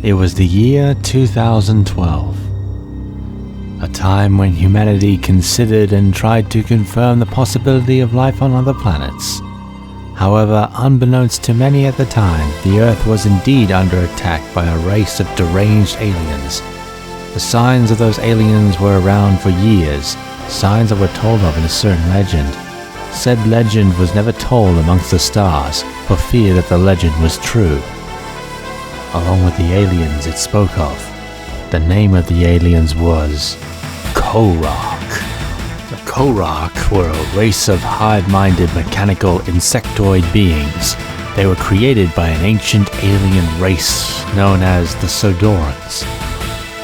It was the year 2012, a time when humanity considered and tried to confirm the possibility of life on other planets. However, unbeknownst to many at the time, the Earth was indeed under attack by a race of deranged aliens. The signs of those aliens were around for years, signs that were told of in a certain legend. Said legend was never told amongst the stars, for fear that the legend was true. Along with the aliens it spoke of, the name of the aliens was Kohrak. The Kohrak were a race of hive-minded mechanical insectoid beings. They were created by an ancient alien race known as the Sodorans.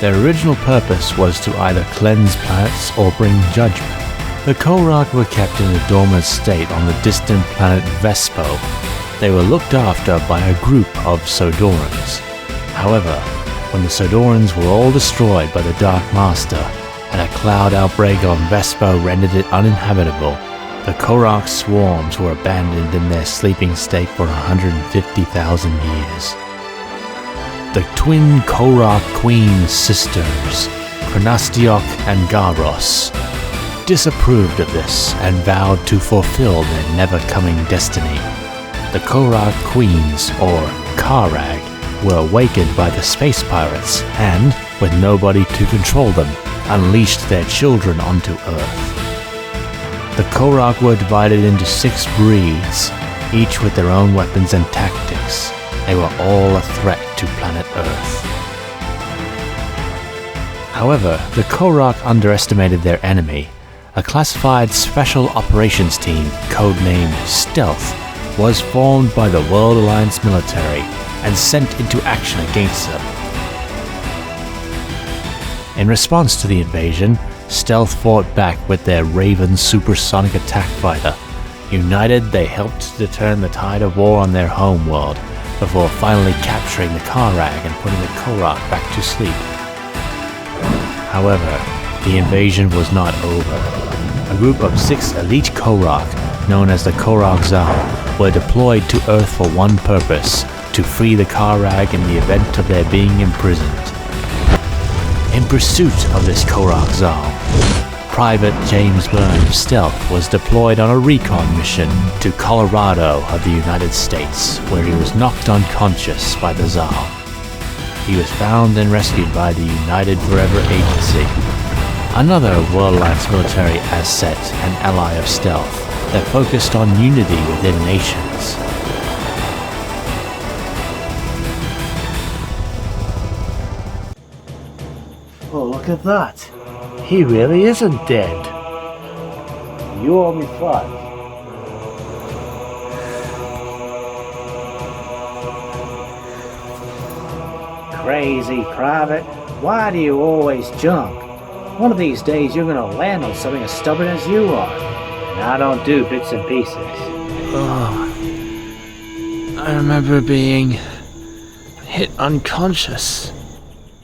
Their original purpose was to either cleanse planets or bring judgment. The Kohrak were kept in a dormant state on the distant planet Vespo. They were looked after by a group of Sodorans. However, when the Sodorans were all destroyed by the Dark Master, and a cloud outbreak on Vespo rendered it uninhabitable, the Kohrak swarms were abandoned in their sleeping state for 150,000 years. The twin Kohrak Queen sisters, Chronastiok and Garos, disapproved of this and vowed to fulfill their never-coming destiny. The Kohrak Queens, or Karag, were awakened by the space pirates and, with nobody to control them, unleashed their children onto Earth. The Kohrak were divided into 6 breeds, each with their own weapons and tactics. They were all a threat to planet Earth. However, the Kohrak underestimated their enemy. A classified special operations team, codenamed Stealth, was formed by the World Alliance military and sent into action against them. In response to the invasion, Stealth fought back with their Raven supersonic attack fighter. United, they helped to turn the tide of war on their home world, before finally capturing the Karag and putting the Kohrak back to sleep. However, the invasion was not over. A group of 6 elite Kohrak, known as the Kohrak-Zal, were deployed to Earth for one purpose: to free the Karag in the event of their being imprisoned. In pursuit of this Kohrak-Zal, Private James Byrne of Stealth was deployed on a recon mission to Colorado of the United States, where he was knocked unconscious by the Zal. He was found and rescued by the United Forever Agency, another World Alliance military asset and ally of Stealth that focused on unity within nations. Oh, look at that. He really isn't dead. You owe me 5. Crazy, Private. Why do you always jump? One of these days you're gonna land on something as stubborn as you are. And I don't do bits and pieces. Oh, I remember being hit unconscious.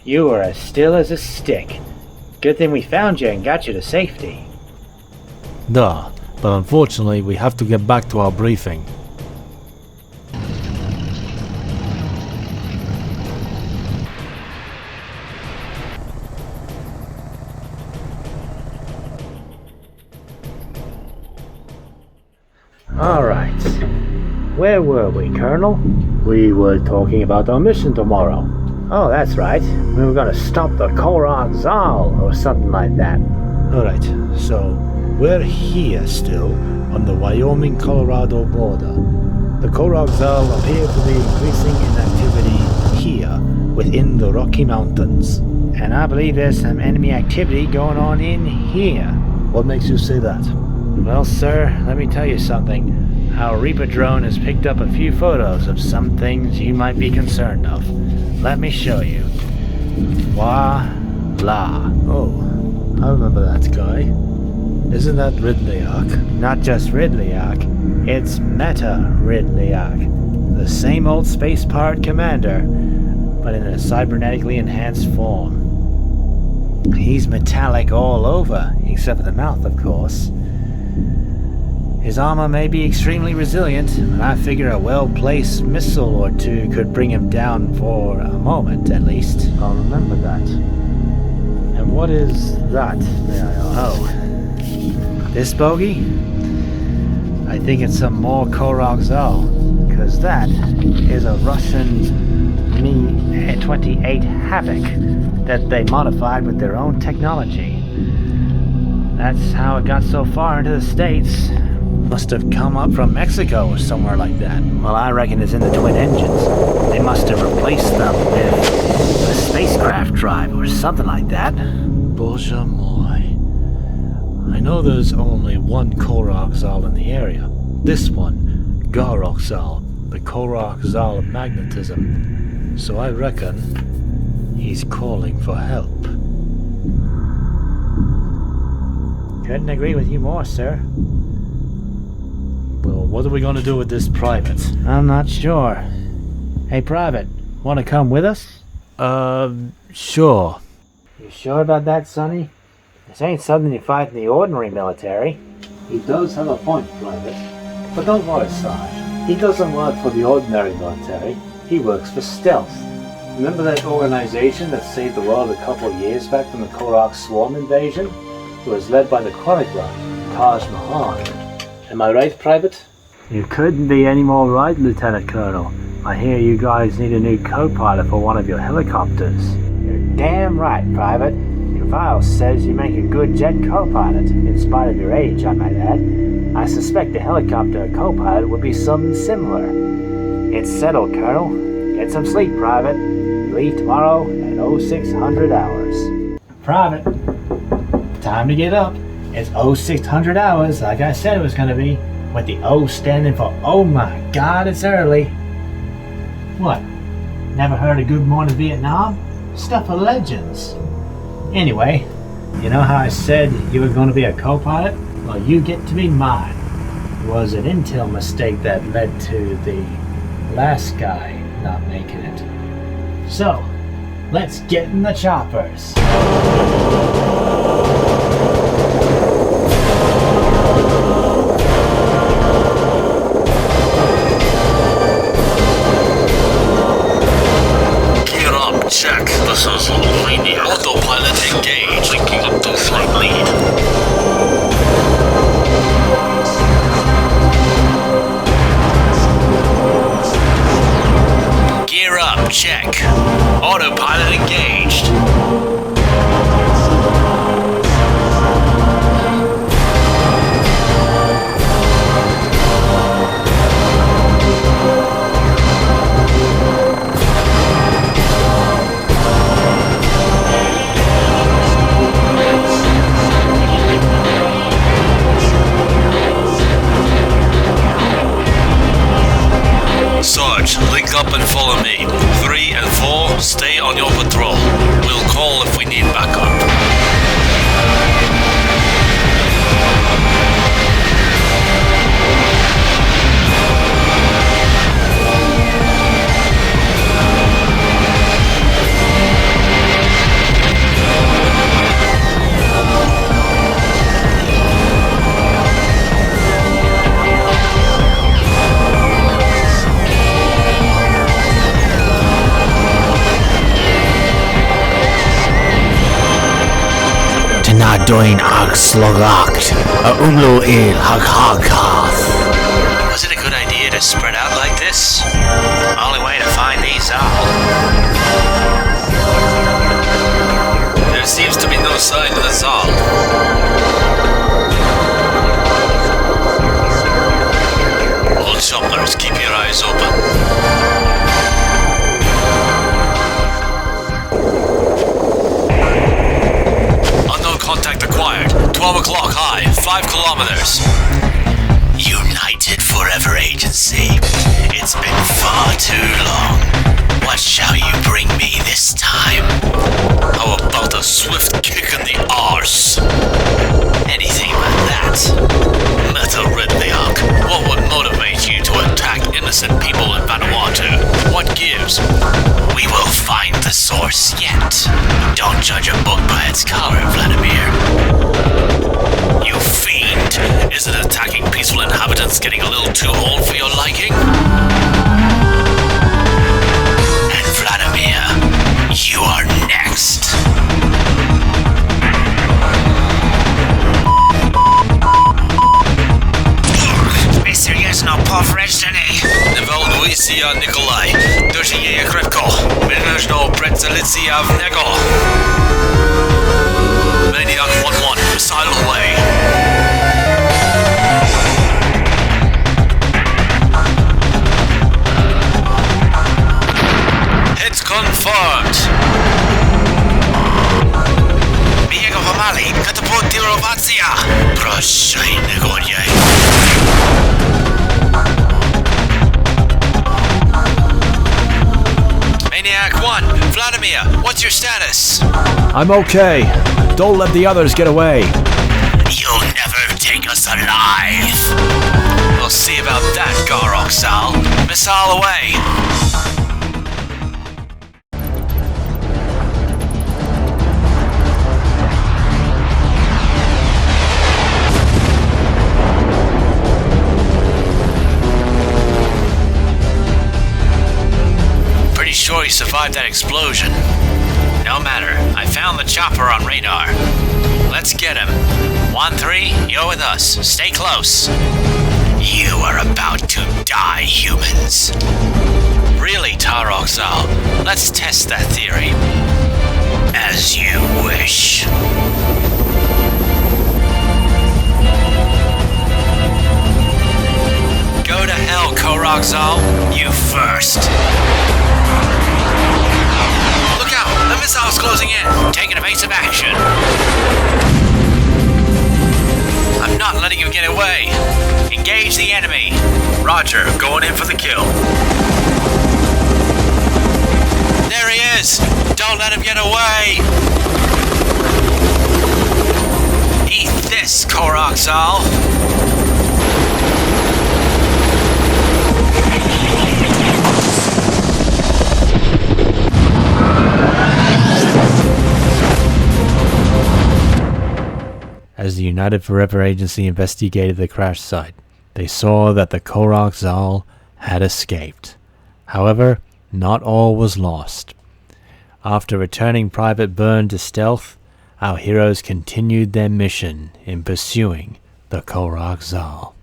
You were as still as a stick. Good thing we found you and got you to safety. Duh, but unfortunately we have to get back to our briefing. Alright. Where were we, Colonel? We were talking about our mission tomorrow. Oh, that's right. We were gonna stop the Kohrak-Zal or something like that. Alright, so we're here still on the Wyoming-Colorado border. The Kohrak-Zal appear to be increasing in activity here within the Rocky Mountains. And I believe there's some enemy activity going on in here. What makes you say that? Well, sir, let me tell you something. Our Reaper drone has picked up a few photos of some things you might be concerned of. Let me show you. Voila. Oh, I remember that guy. Isn't that Ridleyak? Not just Ridleyak, it's Meta Ridleyak. The same old space pirate commander, but in a cybernetically enhanced form. He's metallic all over, except for the mouth, of course. His armor may be extremely resilient, but I figure a well-placed missile or two could bring him down for a moment, at least. I'll remember that. And what is that, may I ask? Oh. This bogey? I think it's some more Kohrak-Zal, because that is a Russian Mi-28 Havoc that they modified with their own technology. That's how it got so far into the States. Must have come up from Mexico or somewhere like that. Well, I reckon it's in the twin engines. They must have replaced them with a spacecraft drive or something like that. Bozha moi. I know there's only one Kohrak-Zal in the area. This one, Kohrak-Zal, the Kohrak-Zal of magnetism. So I reckon he's calling for help. Couldn't agree with you more, sir. Well, what are we going to do with this private? I'm not sure. Hey, Private, want to come with us? Sure. You sure about that, Sonny? This ain't something you fight in the ordinary military. He does have a point, Private. But don't worry, Sarge. He doesn't work for the ordinary military. He works for stealth. Remember that organization that saved the world a couple of years back from the Kohrak swarm invasion? It was led by the chronicler, Taj Mahal. Am I right, Private? You couldn't be any more right, Lieutenant Colonel. I hear you guys need a new co-pilot for one of your helicopters. You're damn right, Private. Your file says you make a good jet co-pilot, in spite of your age, I might add. I suspect the helicopter co-pilot would be something similar. It's settled, Colonel. Get some sleep, Private. Leave tomorrow at 0600 hours. Private, time to get up. It's 0600 hours, like I said it was going to be, with the O standing for oh my god, it's early. What? Never heard of Good Morning Vietnam? Stuff of legends. Anyway, you know how I said you were going to be a co-pilot? Well, you get to be mine. It was an intel mistake that led to the last guy not making it. So, let's get in the choppers. Check. This is Romania. Autopilot engaged. Linking up to flight lead. Gear up. Check. Autopilot engaged. Sarge, link up and follow me. 3 and 4, stay on your patrol. We'll call if we need backup. Nadoin ag slogakt, a umlo il haghaghth. Was it a good idea to spread out like this? Only way to find these out. There seems to be no sign of the Zal. All choppers, keep your eyes open. Contact acquired. 12 o'clock high. 5 kilometers. United Forever Agency. It's been far too long. What shall you bring me this time? How about a swift kick in the arse? Anything like that. Metal Ridley-Ark. What would motivate you to attack innocent people in Vanuatu? What gives? We will find the source yet. Don't judge a book by its cover, Vladimir. You fiend. Isn't attacking peaceful inhabitants getting a little too old for your liking? And Vladimir, you are next. Seriousno povreždeni. Nevalguisia Nikolai. Držije je krepko. Menežno predselicija v nego. Maniac 1-1, missile away. It's confirmed. Biego pomali, katapultirovacja. Proszę, negodje. Maniac 1, Vladimir, what's your status? I'm okay. Don't let the others get away. You'll never take us alive. We'll see about that, Kohrak-Zal. Missile away. Sure he survived that explosion. No matter, I found the chopper on radar. Let's get him. 1-3, you're with us. Stay close. You are about to die, humans. Really, Kohrak-Zal, let's test that theory. As you wish. Go to hell, Kohrak-Zal. You first. Look out! The missile's closing in! Take an evasive action! I'm not letting him get away! Engage the enemy! Roger, going in for the kill. There he is! Don't let him get away! Eat this, Kohrak-Zal! As the United Forever Agency investigated the crash site, they saw that the Kohrak-Zal had escaped. However, not all was lost. After returning Private Byrne to stealth, our heroes continued their mission in pursuing the Kohrak-Zal.